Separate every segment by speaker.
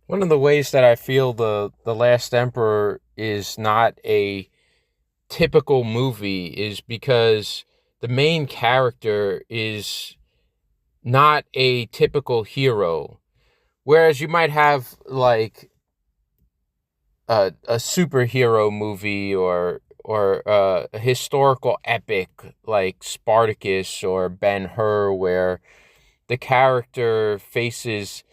Speaker 1: One of the ways that I feel the Last Emperor is not a typical movie is because the main character is not a typical hero. Whereas you might have like a superhero movie or a historical epic like Spartacus or Ben-Hur, where the character faces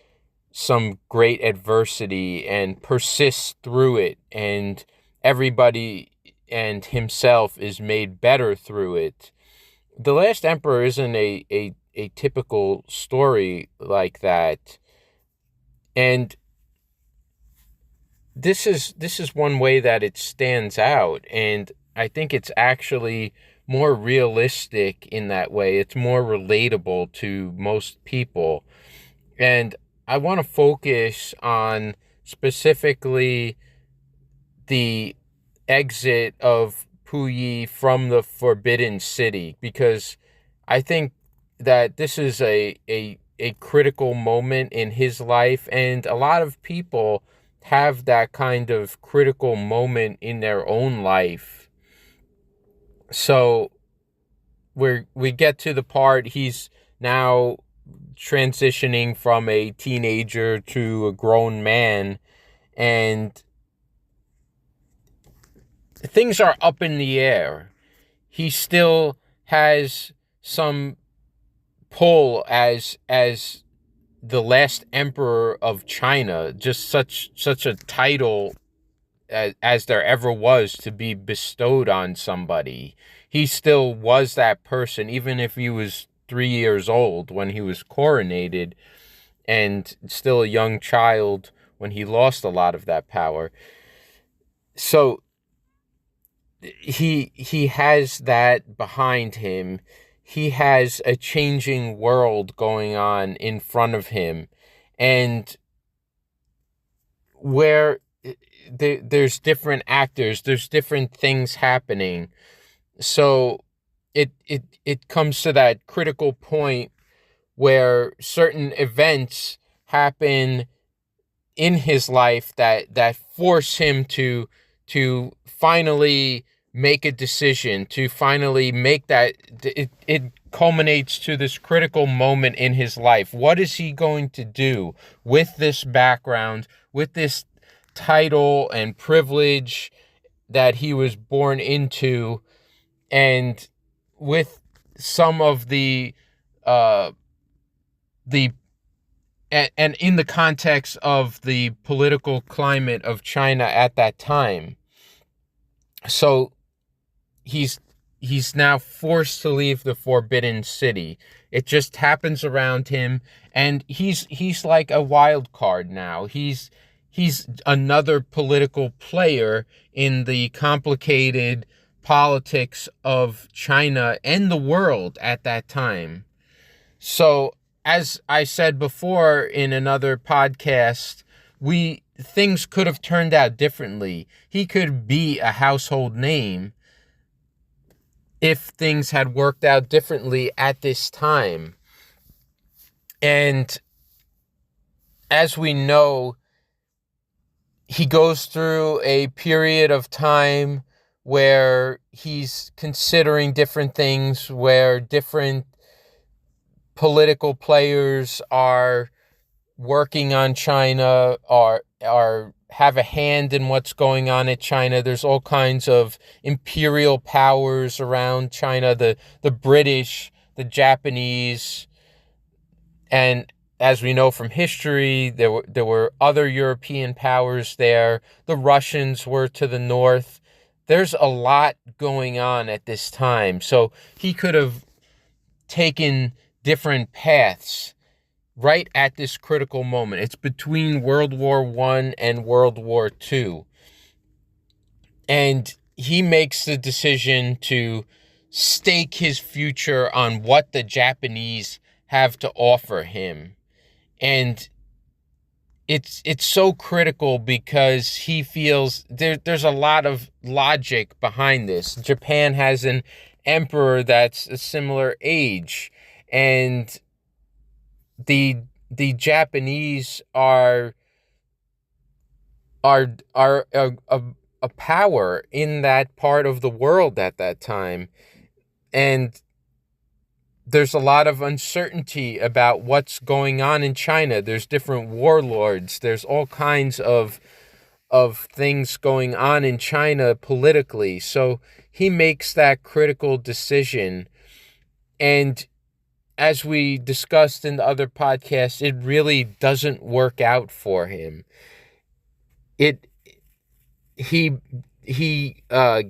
Speaker 1: some great adversity and persists through it, and everybody and himself is made better through it. The Last Emperor isn't a typical story like that. And this is one way that it stands out, and I think it's actually more realistic in that way. It's more relatable to most people. And I want to focus on specifically the exit of Puyi from the Forbidden City, because I think that this is a critical moment in his life, and a lot of people have that kind of critical moment in their own life. So we get to the part he's now transitioning from a teenager to a grown man, and things are up in the air. He still has some pull as the last emperor of China, just such a title as there ever was to be bestowed on somebody. He still was that person, even if he was 3 years old when he was coronated, and still a young child when he lost a lot of that power. So he has that behind him. He has a changing world going on in front of him, and where there's different actors, there's different things happening. So it comes to that critical point where certain events happen in his life that force him to finally make a decision, to finally make that it culminates to this critical moment in his life. What is he going to do with this background, with this title and privilege that he was born into, and with some of uh the and in the context of the political climate of China at that time. So he's he's now forced to leave the Forbidden City. It just happens around him, and he's like a wild card now. He's another political player in the complicated politics of China and the world at that time. So, as I said before in another podcast, we things could have turned out differently. He could be a household name if things had worked out differently at this time. And as we know, he goes through a period of time where he's considering different things, where different political players are working on China, are have a hand in what's going on in China. There's all kinds of imperial powers around China, the British, the Japanese, and as we know from history, there were other European powers there. The Russians were to the north. There's a lot going on at this time. So he could have taken different paths right at this critical moment. It's between World War I and World War II. And he makes the decision to stake his future on what the Japanese have to offer him. And it's so critical because he feels there's a lot of logic behind this. Japan has an emperor that's a similar age, and the the Japanese are are a power in that part of the world at that time. And there's a lot of uncertainty about what's going on in China. There's different warlords. There's all kinds of things going on in China politically. So he makes that critical decision. And as we discussed in the other podcasts, it really doesn't work out for him. It he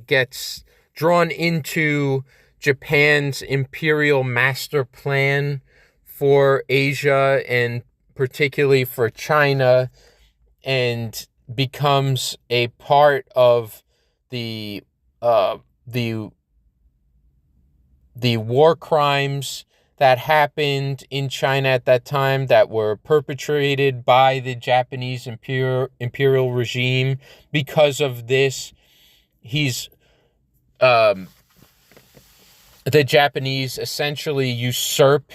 Speaker 1: gets drawn into Japan's imperial master plan for Asia and particularly for China, and becomes a part of the uh, the the war crimes that happened in China at that time that were perpetrated by the Japanese imperial regime. Because of this, he's um, the Japanese essentially usurp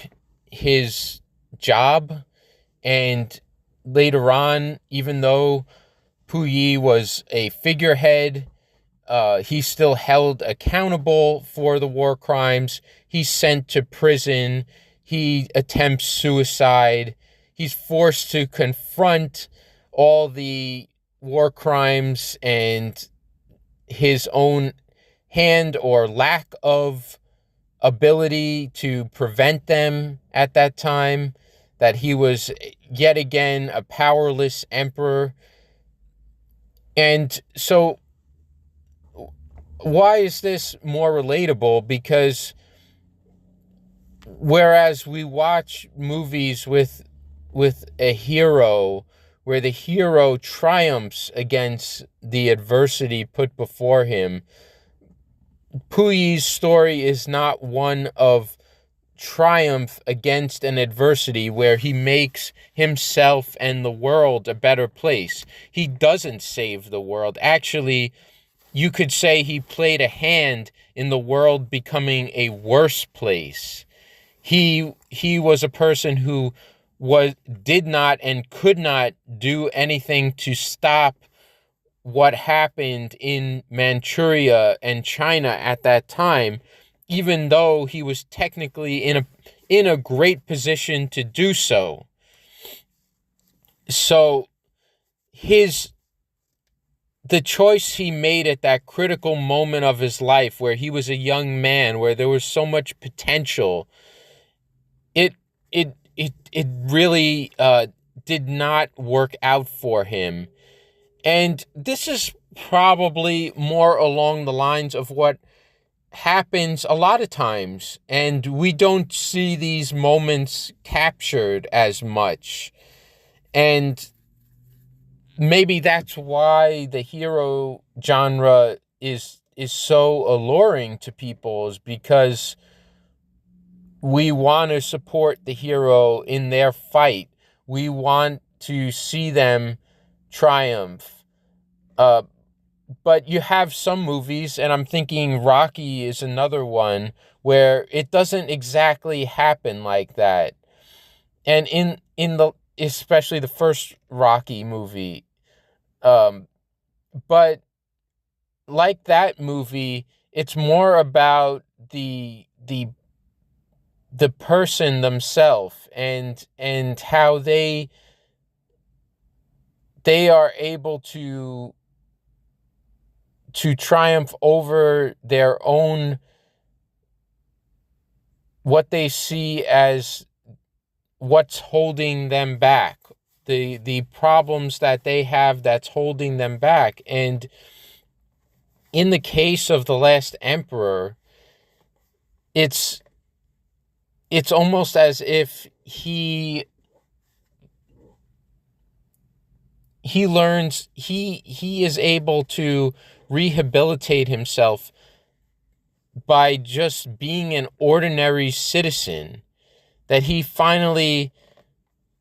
Speaker 1: his job, and later on, even though Puyi was a figurehead, he's still held accountable for the war crimes. He's sent to prison. He attempts suicide. He's forced to confront all the war crimes and his own hand or lack of ability to prevent them at that time, that he was yet again a powerless emperor. And so why is this more relatable? Because whereas we watch movies with a hero where the hero triumphs against the adversity put before him, Puyi's story is not one of triumph against an adversity where he makes himself and the world a better place. He doesn't save the world. Actually, you could say he played a hand in the world becoming a worse place. He was a person who did not and could not do anything to stop what happened in Manchuria and China at that time, even though he was technically in a great position to do so. So the choice he made at that critical moment of his life where he was a young man, where there was so much potential, it really did not work out for him. And this is probably more along the lines of what happens a lot of times, and we don't see these moments captured as much. And maybe that's why the hero genre is so alluring to people, is because we want to support the hero in their fight. We want to see them triumph. But you have some movies, and I'm thinking Rocky is another one, where it doesn't exactly happen like that. And in the especially the first Rocky movie, but like that movie, it's more about the person themselves, and how they are able to triumph over their own, what they see as what's holding them back, the problems that they have that's holding them back. And in the case of The Last Emperor, it's almost as if he learns, he is able to rehabilitate himself by just being an ordinary citizen, that he finally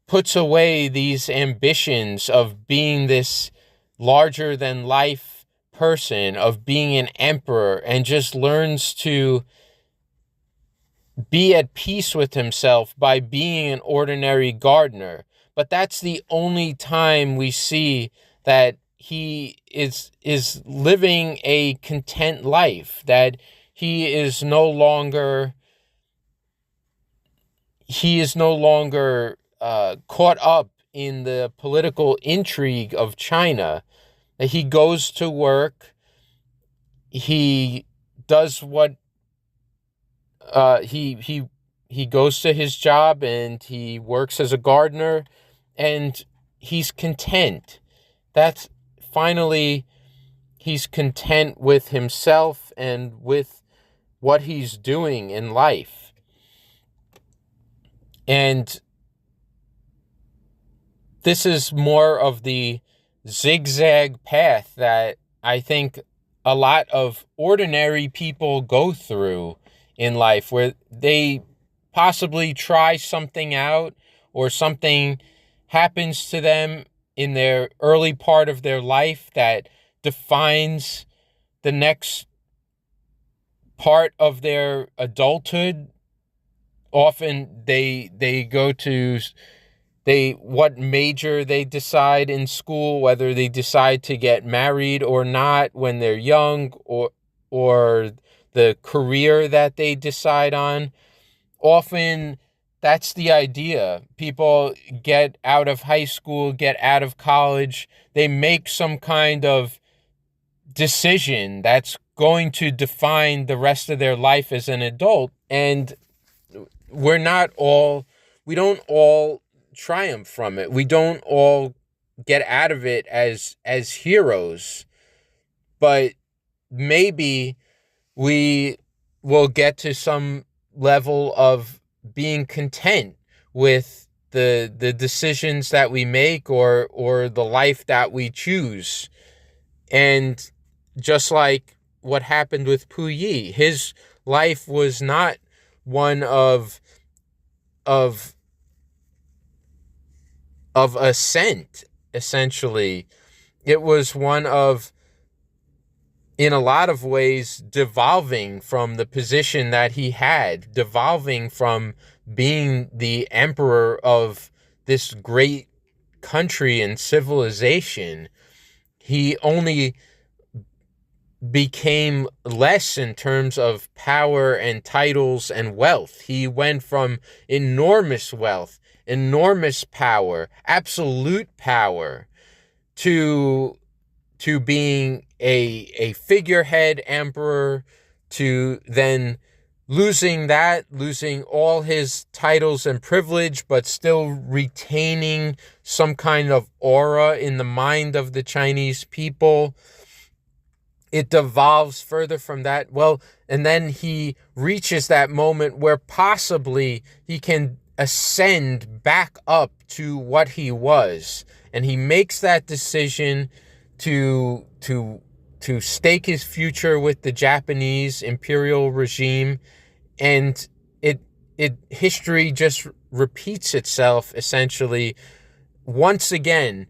Speaker 1: puts away these ambitions of being this larger than life person, of being an emperor, and just learns to be at peace with himself by being an ordinary gardener. But that's the only time we see that he is living a content life, that he is no longer caught up in the political intrigue of China. That he goes to work, he does what he goes to his job, and he works as a gardener, and he's content. That's finally, he's content with himself and with what he's doing in life. And this is more of the zigzag path that I think a lot of ordinary people go through in life, where they possibly try something out, or something happens to them in their early part of their life that defines the next part of their adulthood. Often they go to what major they decide in school, whether they decide to get married or not when they're young, or the career that they decide on. Often that's the idea. People get out of high school, get out of college, they make some kind of decision that's going to define the rest of their life as an adult. And we don't all triumph from it. We don't all get out of it as heroes. But maybe we will get to some level of being content with the decisions that we make, or the life that we choose. And just like what happened with Puyi, his life was not one of ascent, essentially. It was one of, in a lot of ways, devolving from the position that he had, devolving from being the emperor of this great country and civilization. He only became less in terms of power and titles and wealth. He went from enormous wealth, enormous power, absolute power, to being a figurehead emperor, to then losing all his titles and privilege, but still retaining some kind of aura in the mind of the Chinese people. It devolves further from that. Well, and then he reaches that moment where possibly he can ascend back up to what he was. And he makes that decision to stake his future with the Japanese imperial regime. And history just repeats itself, essentially. Once again,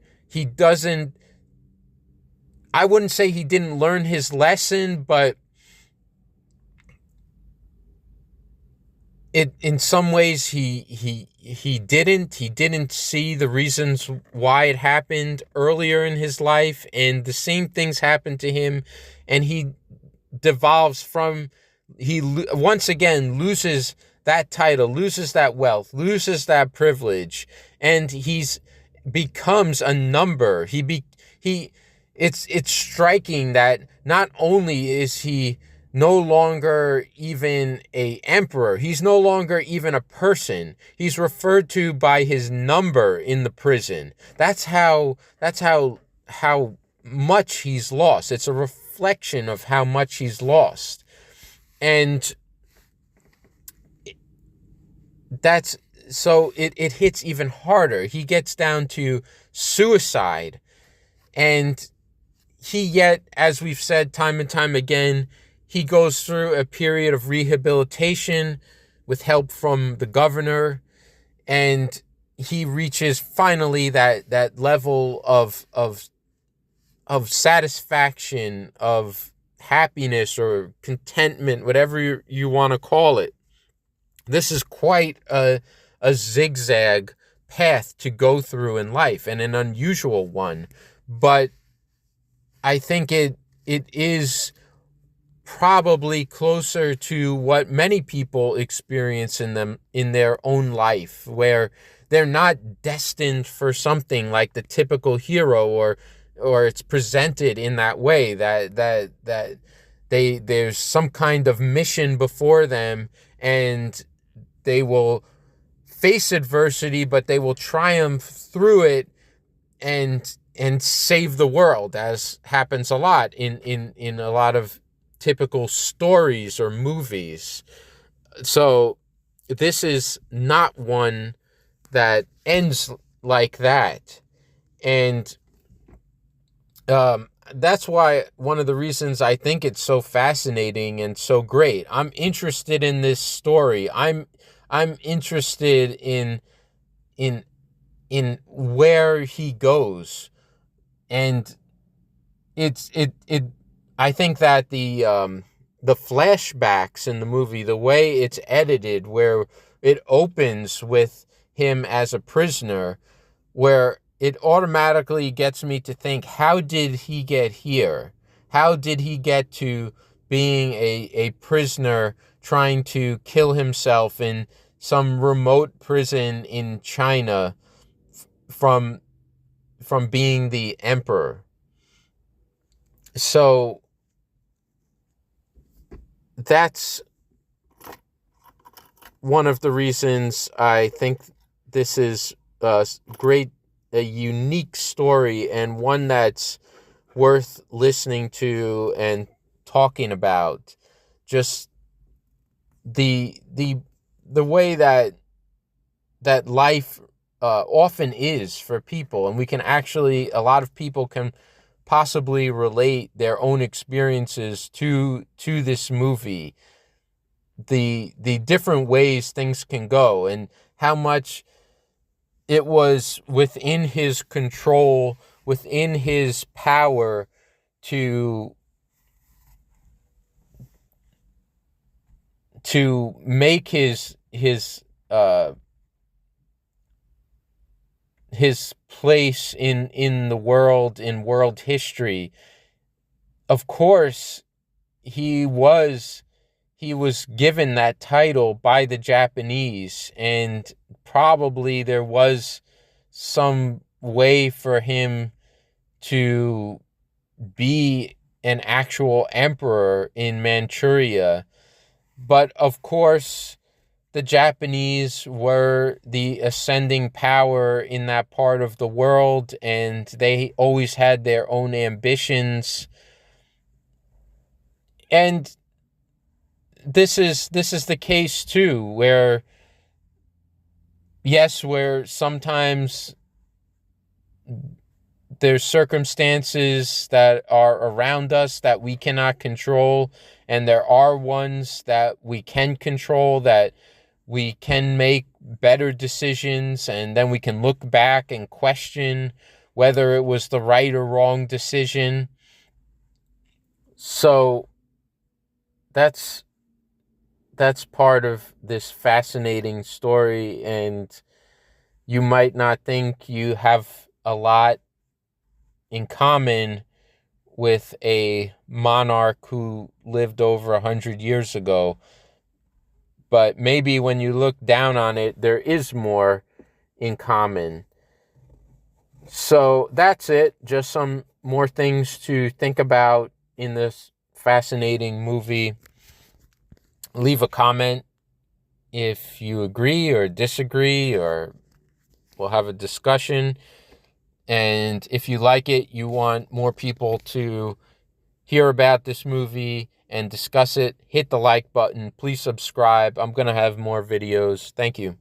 Speaker 1: I wouldn't say he didn't learn his lesson, but in some ways he didn't see the reasons why it happened earlier in his life, and the same things happened to him, and he once again loses that title, loses that wealth, loses that privilege, and becomes a number. It's striking that not only is he no longer even a emperor, he's no longer even a person. He's referred to by his number in the prison. That's how much he's lost. It's a reflection of how much he's lost. And it hits even harder. He gets down to suicide, and yet, as we've said time and time again, he goes through a period of rehabilitation with help from the governor, and he reaches finally that level of satisfaction, of happiness or contentment, whatever you want to call it. This is quite a zigzag path to go through in life, and an unusual one. But I think it is probably closer to what many people experience in their own life, where they're not destined for something like the typical hero, or it's presented in that way, that there's some kind of mission before them, and they will face adversity, but they will triumph through it, and save the world, as happens a lot in a lot of typical stories or movies. So this is not one that ends like that. And that's why one of the reasons I think it's so fascinating and so great. I'm interested in this story. I'm interested in where he goes. And it I think that the flashbacks in the movie, the way it's edited, where it opens with him as a prisoner, where it automatically gets me to think, how did he get here? How did he get to being a prisoner trying to kill himself in some remote prison in China from being the emperor? So that's one of the reasons I think this is a unique story, and one that's worth listening to and talking about. Just the way that life often is for people, and a lot of people can possibly relate their own experiences to this movie, the different ways things can go, and how much it was within his control, within his power to make his place in the world, in world history. Of course, he was given that title by the Japanese, and probably there was some way for him to be an actual emperor in Manchuria. But of course, the Japanese were the ascending power in that part of the world, and they always had their own ambitions. And this is the case too, where yes, where sometimes there's circumstances that are around us that we cannot control, and there are ones that we can control, that we can make better decisions, and then we can look back and question whether it was the right or wrong decision. So that's part of this fascinating story, and you might not think you have a lot in common with a monarch who lived over 100 years ago. But maybe when you look down on it, there is more in common. So that's it. Just some more things to think about in this fascinating movie. Leave a comment if you agree or disagree, or we'll have a discussion. And if you like it, you want more people to hear about this movie and discuss it, hit the like button. Please subscribe. I'm going to have more videos. Thank you.